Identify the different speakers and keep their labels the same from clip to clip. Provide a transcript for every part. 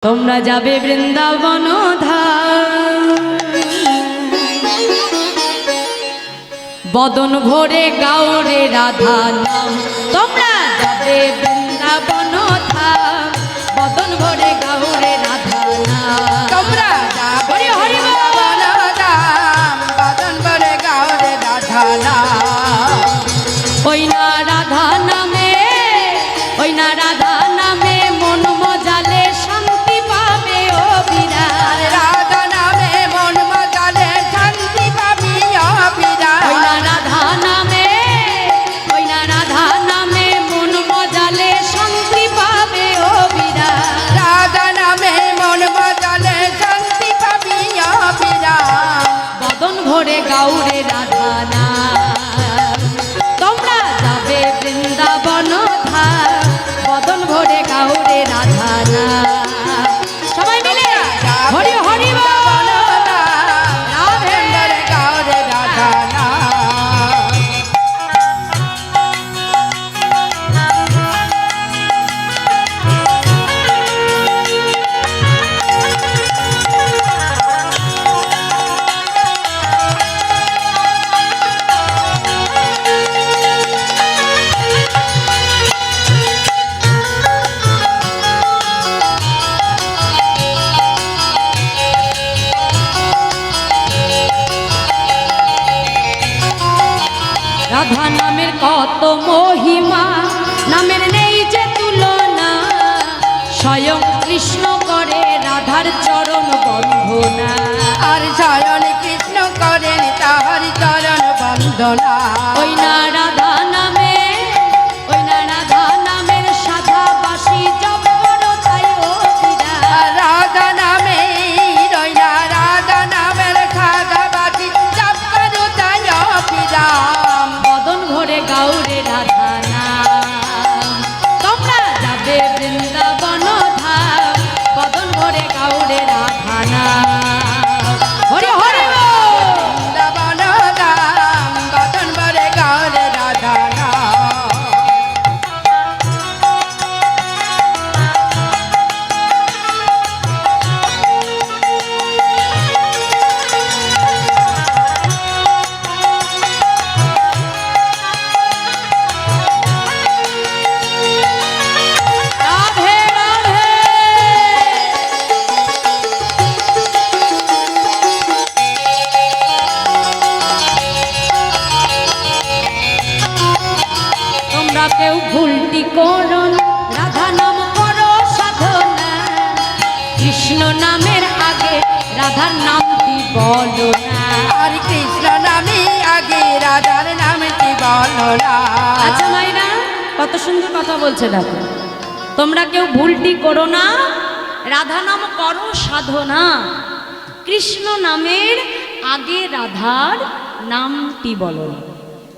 Speaker 1: তোমরা যাবে বৃন্দাবন ধাম, বদন ভরে গাওরে রাধা নাম। তোমরা যাবে বৃন্দাবন ধাম, বদন ভরে গাওরে রাধা নাম।
Speaker 2: তোমরা যাবে বৃন্দাবন ধাম, বদন ভরে গাওরে রাধা নাম।
Speaker 1: ওই না রাধা নামে, ওই না রাধা নামে মন মজালে শান্তি পাবে ও বিরাট।
Speaker 2: রাধা নামে মন মজালে শান্তি পাবি ও বিরাট।
Speaker 1: ওই না রাধা নামে, ওই না রাধা নামে মন মজালে শান্তি পাবে ও বিরাট।
Speaker 2: রাধা নামে মন মজালে শান্তি পাবি ও বিরাট।
Speaker 1: বদন ভরে গাউরে রাধা নাম। তোমরা যাবে বৃন্দাবন ধাম, বদন ভরে গাউরে রাধা নাম। সবাই মিলে হরি হরি বল।
Speaker 2: রাধে ভরে গাওরে রাধা নাম।
Speaker 1: রাধা নামের কত মহিমা, নামের নেই যে তুলনা। স্বয়ং কৃষ্ণ করে রাধার চরণ বন্ধনা।
Speaker 2: আর শয়ন কৃষ্ণ করেন তাহার চরণ বন্দনা।
Speaker 1: ওই না রাধা নামে, ওই না রাধা নামের সাধা বাসি জপ করো তাই ও বিরাট।
Speaker 2: রাধা নামে রইনা রাধা নামের খাগা বাটি জপ করো তাই অবিরাম।
Speaker 1: বদন ভরে গাউরে রাধা নাম। তোমরা যাবে বৃন্দাবন ধাম, বদন ভরে গাউরে রাধা নাম। হরি হরি বল।
Speaker 2: বৃন্দাবন ধাম, বদন ভরে গাওরে রাধা নাম।
Speaker 1: রাধে রাধে। তোমরা কেউ ভুলটি করো না, রাধা নাম করো সাধনা। কৃষ্ণ নামের আগে রাধার নামটি বলো না।
Speaker 2: আর কৃষ্ণ নামে আগে রাধার নামটি বলো না।
Speaker 1: আচ্ছা মাইরা, কত সুন্দর কথা বলছে দেখো। তোমরা কেউ ভুলটি করো না, রাধা নাম করো সাধনা। কৃষ্ণ নামের আগে রাধার নামটি বলো না।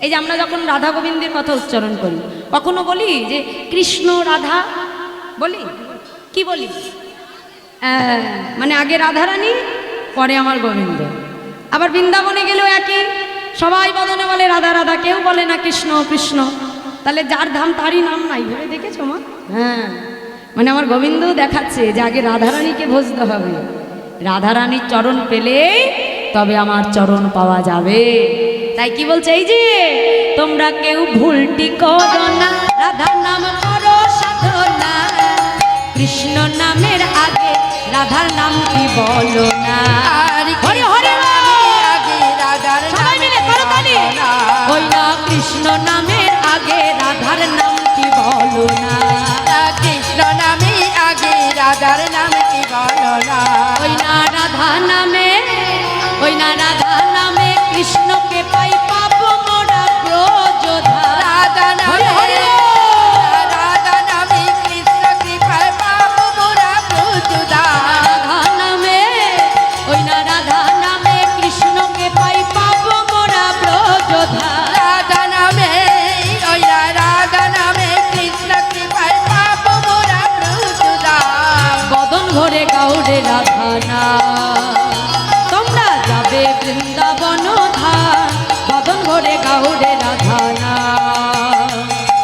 Speaker 1: এই যে আমরা যখন রাধা গোবিন্দের কথা উচ্চারণ করি, কখনো বলি যে কৃষ্ণ রাধা বলি, কি বলি? মানে আগে রাধারানী, পরে আমার গোবিন্দ। আবার বৃন্দাবনে গেলেও একই, সবাই বদনে বলে রাধা রাধা, কেউ বলে না কৃষ্ণ কৃষ্ণ। তাহলে যার ধাম তারই নাম নাই, ভেবে দেখেছো মা? হ্যাঁ, মানে আমার গোবিন্দও দেখাচ্ছে যে আগে রাধারানীকে ভজতে হবে। রাধারানীর চরণ পেলে তবে আমার চরণ পাওয়া যাবে। তাই কি বলছে, এই যে তোমরা কেউ ভুলটি করো না, রাধা নাম করো সাধনা। কৃষ্ণ নামের আগে রাধার নামটি বলো না।
Speaker 2: আর
Speaker 1: হরি হরি বল।
Speaker 2: আগে রাধার
Speaker 1: সবাই মিলে করো তালি।
Speaker 2: নাম
Speaker 1: ওই না কৃষ্ণ নামের আগে রাধার নামটি বলো না।
Speaker 2: কৃষ্ণ নামে আগে রাধার নামটি বলো না।
Speaker 1: ওই না রাধা নামে, ওই না রাধা নামে কৃষ্ণকে পাই পাবো মোরা ব্রজধা।
Speaker 2: রাধা নামে রাধা নামে কৃষ্ণ কৃপায় পাবো মোরা ব্রজধা।
Speaker 1: রাধা নামে, ওই না রাধা নামে কৃষ্ণকে পাই পাবো মোরা ব্রজধা।
Speaker 2: রাধা নামে ওই রাধা নামে কৃষ্ণ কৃপায় পাবো মোরা ব্রজধা।
Speaker 1: বদন ভরে গাউরে রাধা নাম। তোমরা যাবে বৃন্দাবন ধাম, বদন ভরে গাউরে রাধা নাম।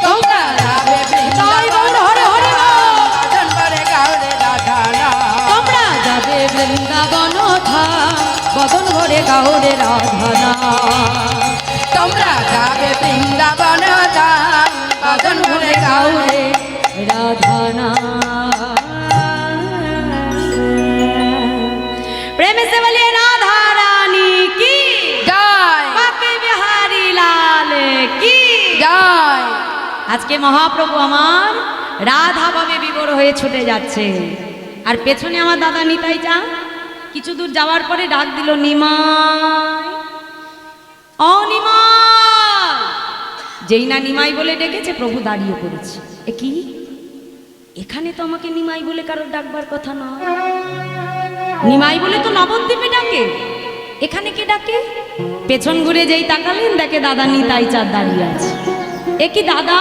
Speaker 2: তোমরা যাবে বৃন্দাবন
Speaker 1: হরে হরে বল।
Speaker 2: বদন ভরে গাওরে রাধা নাম।
Speaker 1: বদন ভরে গাহরে রাধানা।
Speaker 2: তোমরা যাবে বৃন্দাবন ধাম, বদন ভরে গাওরে
Speaker 1: রাধানা। प्रेम से बोलिए राधा रानी की
Speaker 2: জয়
Speaker 1: बाके बिहारी लाल की
Speaker 2: জয়।
Speaker 1: আজকে মহাপ্রভু আমার রাধা ভাবে বিবর হয়ে ছুটে যাচ্ছে, আর পেছনে আমার দাদা নিতাই চা কিছু দূর যাওয়ার পরে ডাক দিল, নিমাই ও নিমাই। যেই না নিমাই বলে ডেকেছে প্রভু দাঁড়িয়ে পড়েছে। এ কি, এখানে তো আমাকে নিমাই বলে কারোর ডাকবার কথা নয়। নিমাই বলে তো নবদ্বীপে ডাকে, এখানে কে ডাকে? পেছন ঘুরে যেই তাকালেন দেখে দাদা নিতাই চাঁদ দাঁড়িয়ে আছে। এ কি দাদা,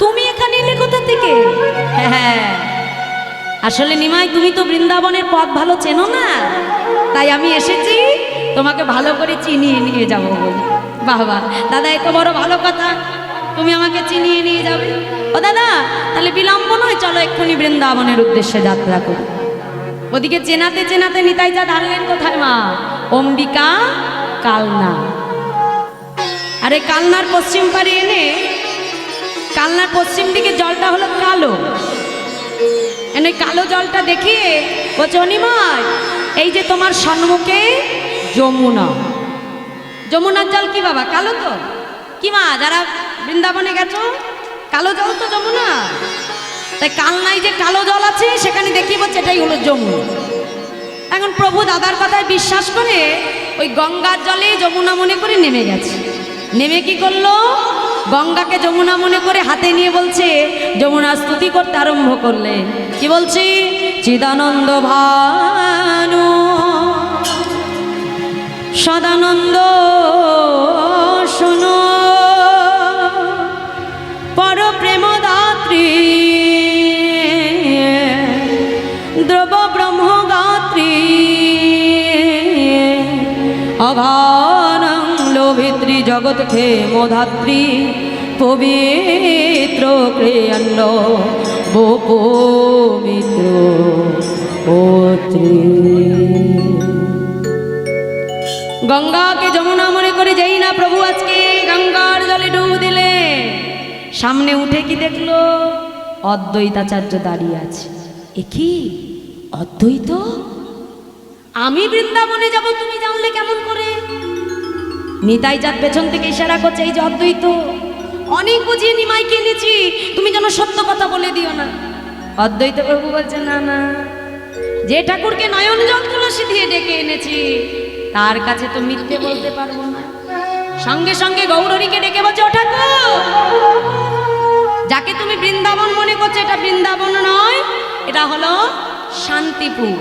Speaker 1: তুমি এখানে এলে কোথা থেকে? হ্যাঁ, আসলে নিমাই তুমি তো বৃন্দাবনের পথ ভালো চেনো না, তাই আমি এসেছি তোমাকে ভালো করে চিনিয়ে নিয়ে যাবো বলে। বাহ বাহ দাদা, এত বড় ভালো কথা, তুমি আমাকে চিনিয়ে নিয়ে যাবে। ও দাদা, তাহলে বিলম্ব নয়, চলো এক্ষুনি বৃন্দাবনের উদ্দেশ্যে যাত্রা করি। ওদিকে চেনাতে চেনাতে নিতাই চাঁদ হারলেন কোথায়? মা অম্বিকা কালনা। আরে কালনার পশ্চিম পাড়ে এনে, কালনার পশ্চিম দিকে জলটা হলো কালো, এনে কালো জলটা দেখিয়ে বলছে, অনিমায় এই যে তোমার সম্মুখে যমুনা। যমুনার জল কি বাবা কালো? তো কি মা, যারা বৃন্দাবনে গেছো, কালো জল তো যমুনা। তাই কালনায় যে কালো জল আছে সেখানে দেখিয়ে বলছে এটাই হলো যমুনা। এখন প্রভু দাদার কথায় বিশ্বাস করে ওই গঙ্গার জলে যমুনা মনে করে নেমে গেছে। নেমে কি করলো, গঙ্গাকে যমুনা মনে করে হাতে নিয়ে বলছে, যমুনা স্তুতি করতে আরম্ভ করলে। কি বলছি? চিদানন্দ ভানু সদানন্দ শোনো, পর প্রেম দাত্রী দ্রব ব্রহ্ম গাত্রী, অঘানং লোভিত্রী জগৎ ক্ষেমধাত্রী, পবিত্র ক্রিয়ান্ন পবিত্র পত্রী। গঙ্গাকে যমুনা মনে করে যেই না প্রভু আজকে গঙ্গার জলে ডুব দিলে, সামনে উঠে কি দেখলো, অদ্বৈতাচার্য দাঁড়িয়ে আছে। এ কি অদ্বৈত? আমি বৃন্দাবনে যাব তুমি জানলে কেমন করে? নিতাই চাঁদ পেছন থেকে ইশারা করছে, এই যে অদ্বৈত, অনেক বুঝিয়ে নিমাইকে এনেছি, তুমি যেন সত্য কথা বলে দিও না। অদ্বৈত প্রভু বলছে, না না, যে ঠাকুরকে নয়ন জল তুলসী দিয়ে ডেকে এনেছি তার কাছে তো মিথ্যে বলতে পারবো না। সঙ্গে সঙ্গে গৌরীকে ডেকে বলছে, ও ঠাকুর, যাকে তুমি বৃন্দাবন মনে করছো এটা বৃন্দাবন নয়, এটা হলো শান্তিপুর।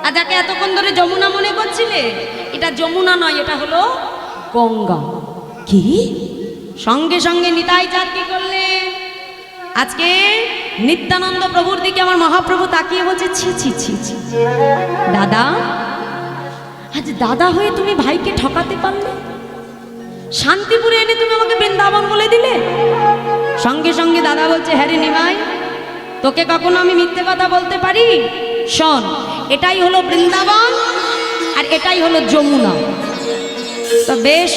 Speaker 1: আর যাকে এতক্ষণ ধরে যমুনা মনে করছিলে, এটা যমুনা নয়, এটা হলো গঙ্গা। কি? সঙ্গে সঙ্গে নিতাই চাঁদ কি করলে, আজকে নিত্যানন্দ প্রভুর দিকে আমার মহাপ্রভু তাকিয়ে বলছে, ছি ছি ছি ছি দাদা, আজ দাদা হয়ে তুমি ভাইকে ঠকাতে পারলে? শান্তিপুরে এনে তুমি আমাকে বৃন্দাবন বলে দিলে। সঙ্গে সঙ্গে দাদা বলছে, হ্যাঁ রে নিমাই, তোকে কখনো আমি মিথ্যে কথা বলতে পারি? শোন, এটাই হলো বৃন্দাবন আর এটাই হলো যমুনা। তো বেশ,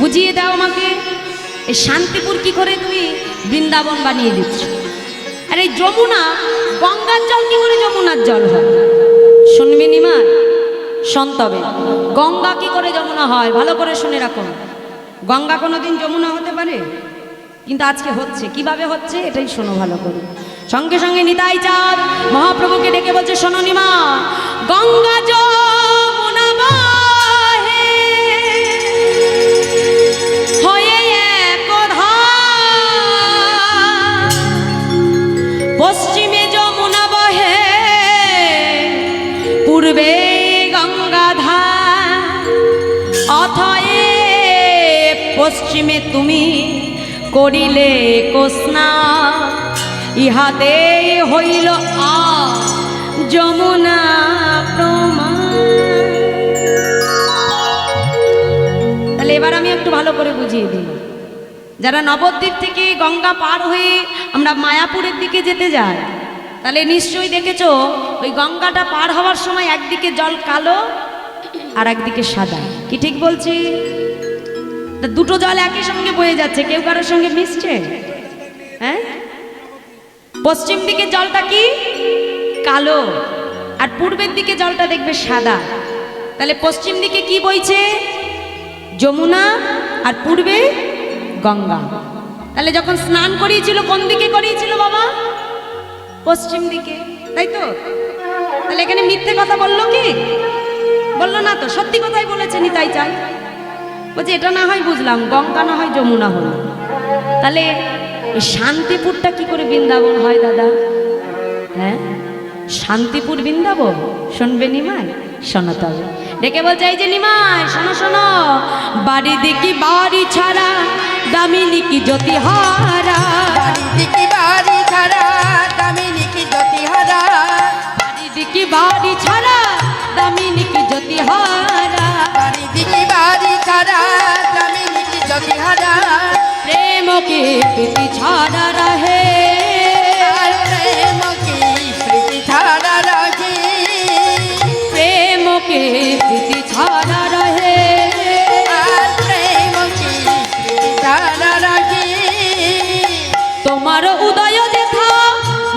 Speaker 1: বুঝিয়ে দাও আমাকে, এই শান্তিপুর কি করে তুমি বৃন্দাবন বানিয়ে দিচ্ছ? আর এই যমুনা, গঙ্গার জল কি করে যমুনার জল হয়? শুনবি নিমাই, শোন তবে, গঙ্গা কি করে যমুনা হয় ভালো করে শুনে রাখুন। গঙ্গা কোনোদিন যমুনা হতে পারে? কিন্তু আজকে হচ্ছে। কিভাবে হচ্ছে এটাই শোনো ভালো করে। সঙ্গে সঙ্গে নিতাই চাঁদ মহাপ্রভুকে ডেকে বলছে, শোনো নিমা, গঙ্গা যমুনা বাহে হয়ে একধার, পশ্চিমে যমুনা বহে পূর্বে গঙ্গাধার, অতএব পশ্চিমে তুমি করিলে কোস্না, ইহাতে হইল আ যমুনা প্রমাণ। তাহলে এবার আমি একটু ভালো করে বুঝিয়ে দিই। যারা নবদ্বীপ থেকে গঙ্গা পার হয়ে আমরা মায়াপুরের দিকে যেতে যাই, তাহলে নিশ্চয়ই দেখেছো ওই গঙ্গাটা পার হওয়ার সময় একদিকে জল কালো আর একদিকে সাদা, কি ঠিক বলছি? তা দুটো জল একই সঙ্গে বয়ে যাচ্ছে, কেউ কারোর সঙ্গে মিশছে? হ্যাঁ, পশ্চিম দিকে জলটা কি কালো আর পূর্বের দিকে জলটা দেখবে সাদা। তাহলে পশ্চিম দিকে কি বইছে? যমুনা, আর পূর্বে গঙ্গা। তাহলে যখন স্নান করিয়েছিল কোন দিকে করিয়েছিল বাবা? পশ্চিম দিকে, তাই তো? তাহলে এখানে মিথ্যে কথা বললো কি? বললো না তো, সত্যি কথাই বলেছে নিতাই চাই। বলছে এটা না হয় বুঝলাম, গঙ্গা না হয় যমুনা হলো। তাহলে এই শান্তিপুরটা কি করে বৃন্দাবন হয় দাদা? হ্যাঁ, শান্তিপুর বৃন্দাবন শুনবে নিমাই? শোনো তবে ডেকে বলছে, এই যে নিমাই শোনো শোনো, বাড়ি দেখি বাড়ি ছাড়া দামিনী কি জ্যোতিহারা,
Speaker 2: বাড়ি দিকি বাড়ি ছাড়া দামিনী কি জ্যোতিহারা,
Speaker 1: বাড়ি দেখি বাড়ি ছাড়া দামিনী কি জ্যোতিহারা,
Speaker 2: বাড়ি দিকি বাড়ি ছাড়া দামিনী কি জ্যোতিহারা,
Speaker 1: প্রেম কি প্রীতি ছাড়া রহে,
Speaker 2: আর প্রেম কি প্রীতি ছাড়া রাখি,
Speaker 1: প্রেম কি প্রীতি ছাড়া রহে,
Speaker 2: আর প্রেম কি প্রীতি ছাড়া রাখি,
Speaker 1: তোমার উদয় দেখা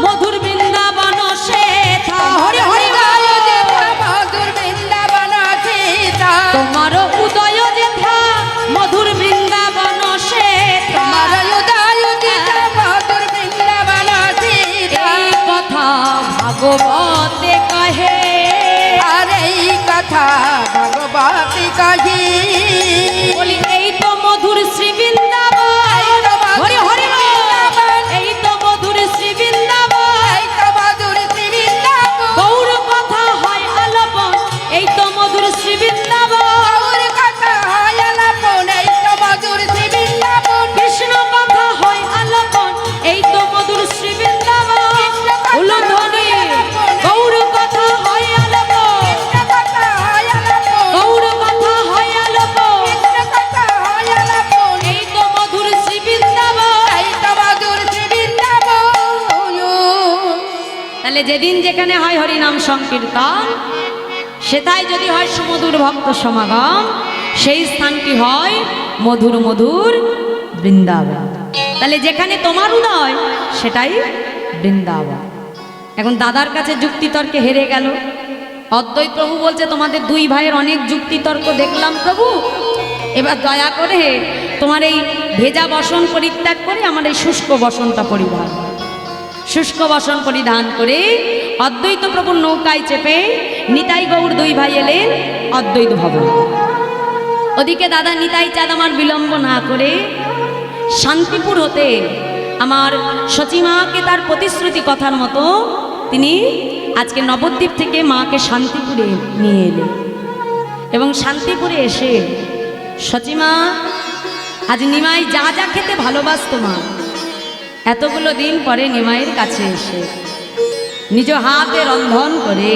Speaker 1: মধুর বৃন্দাবন শেথা, হরি হরি
Speaker 2: হৃদয় যেথা মধুর বৃন্দাবন সীতা,
Speaker 1: তোমার উদয় দেখা মধুর বৃন্দাবন শেথা,
Speaker 2: তোমার হৃদয় যেথা মধুর বৃন্দাবন সীতা,
Speaker 1: এই কথা ভাগবতে কহে,
Speaker 2: আর এই কথা ভগবতী কহি,
Speaker 1: বলি এই তো মধুর শ্রী বৃন্দাবন, হরি হরি বল, এই তো মধুর শ্রী বৃন্দাবন,
Speaker 2: এই তো মধুর শ্রী বৃন্দাবন,
Speaker 1: গৌর কথা হয় আলাপন, এই তো মধুর শ্রী বৃন্দাবন,
Speaker 2: গৌর কথা হয় আলাপন, এই তো মধুর শ্রী বৃন্দাবন,
Speaker 1: কৃষ্ণ কথা হয় আলাপন, এই তো মধুর শ্রী বৃন্দাবন, উলুধ্বনি গৌর কথা হয় আলাপন,
Speaker 2: কৃষ্ণ কথা হয় আলাপন,
Speaker 1: গৌর কথা হয় আলাপন,
Speaker 2: কৃষ্ণ কথা হয় আলাপন,
Speaker 1: এই তো মধুর শ্রী বৃন্দাবন।
Speaker 2: এই তো মধুর শ্রী বৃন্দাবন।
Speaker 1: তাহলে যেদিন যেখানে হয় হরিনাম সংকীর্তন, সেটাই যদি হয় সুমধুর ভক্ত সমাগম, সেই স্থানটি হয় মধুর মধুর বৃন্দাবন। তাহলে যেখানে তোমার উদয় সেটাই বৃন্দাবন। এখন দাদার কাছে যুক্তিতর্কে হেরে গেল। অদ্বৈত প্রভু বলছে, তোমাদের দুই ভাইয়ের অনেক যুক্তিতর্ক দেখলাম প্রভু, এবার দয়া করে তোমার এই ভেজা বসন পরিত্যাগ করে আমার এই শুষ্ক বসনটা পরিধান, শুষ্ক বসন পরিধান করে অদ্বৈত প্রভুর নৌকায় চেপে নিতাই গৌর দুই ভাই এলেন অদ্বৈত ভবন। ওদিকে দাদা নিতাই চাঁদ আমার বিলম্ব না করে শান্তিপুর হতে আমার সচিমাকে তার প্রতিশ্রুতি কথার মতো তিনি আজকে নবদ্বীপ থেকে মাকে শান্তিপুরে নিয়ে এলেন। এবং শান্তিপুরে এসে সচিমা, আজ নিমাই যা যা খেতে ভালোবাসতো মা, এতগুলো দিন পরে নিমাইয়ের কাছে এসে নিজ হাতে রন্ধন করে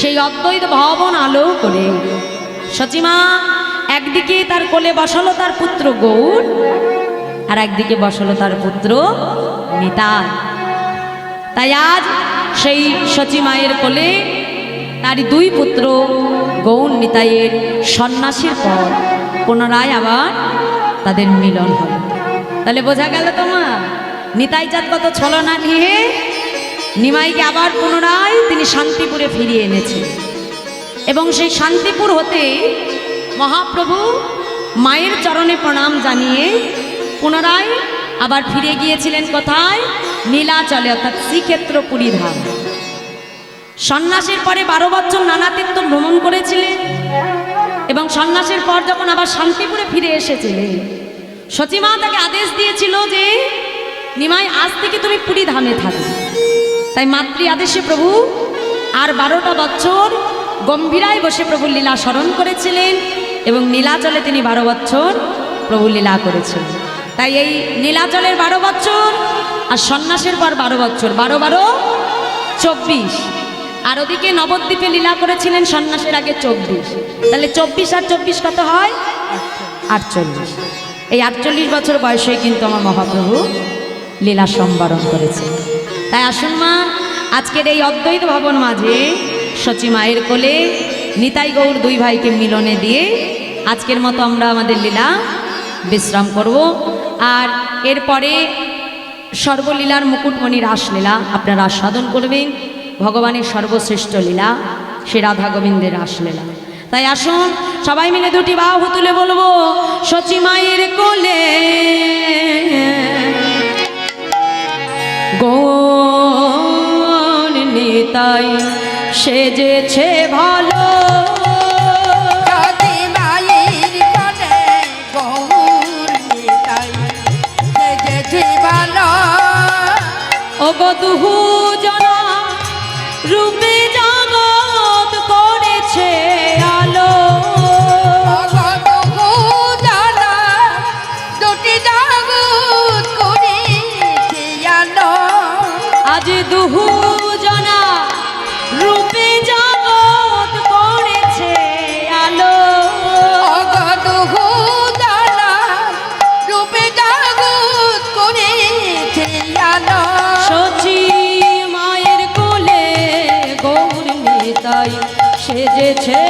Speaker 1: সেই অদ্বৈত ভবন আলো করে সচিমা একদিকে তার কোলে বসালো তার পুত্র গৌর, আর একদিকে বসালো তার পুত্র নিতাই। তাই আজ সেই সচিমায়ের কোলে তারই দুই পুত্র গৌর নিতাইয়ের সন্ন্যাসীর পর পুনরায় আবার তাদের মিলন হলো। তাহলে বোঝা গেল তোমার নিতাই চাঁদ কত ছলনা নিয়ে নিমাইকে আবার পুনরায় তিনি শান্তিপুরে ফিরিয়ে এনেছে। এবং সেই শান্তিপুর হতে মহাপ্রভু মায়ের চরণে প্রণাম জানিয়ে পুনরায় আবার ফিরে গিয়েছিলেন কোথায়? নীলাচলে, অর্থাৎ শ্রীক্ষেত্র পুরী ধাম। সন্ন্যাসের পরে 12 বছর নানা তীর্থ ভ্রমণ করেছিলেন এবং সন্ন্যাসের পর যখন আবার শান্তিপুরে ফিরে এসেছিলেন, সচিমা তাকে আদেশ দিয়েছিল যে নিমাই আজ থেকে তুমি পুরী ধামে থাকো। তাই মাতৃ আদেশে প্রভু আর 12টা বছর গম্ভীরায় বসে প্রভু লীলা স্মরণ করেছিলেন এবং নীলাচলে তিনি 12 বছর প্রভু লীলা করেছিলেন। তাই এই নীলাচলের 12 বছর আর সন্ন্যাসের পর 12 বছর, 12 12 24, আর ওদিকে নবদ্বীপে লীলা করেছিলেন সন্ন্যাসের আগে 24। তাহলে 24 আর 24 কত হয়? 48। এই 48 বছর বয়সে কিন্তু আমার মহাপ্রভু লীলা সম্বরণ করেছেন। তাই আসুন মা, আজকের এই অদ্বৈত ভবন মাঝে সচি মায়ের কোলে নিতাই গৌর দুই ভাইকে মিলনে দিয়ে আজকের মতো আমরা আমাদের লীলা বিশ্রাম করব। আর এরপরে সর্বলীলার মুকুটমণি রাসলীলা আপনারা আস্বাদন করবেন। ভগবানের সর্বশ্রেষ্ঠ লীলা সে রাধা গোবিন্দের রাসলীলা। তাই আসুন সবাই মিলে দুটি বাহু তুলে বলবো, সচি মায়ের কোলে গৌর নিতাই সেজেছে ভালো।
Speaker 2: সচি মায়ের কোলে গৌর নিতাই সেজেছে ভালো।
Speaker 1: ও গো দুহু জনা রূপে জগৎ করেছে আলো। আজ দুহু জনা রূপে জগৎ করেছে আলো। সচি মায়ের কোলে গৌর নিতাই সেজেছে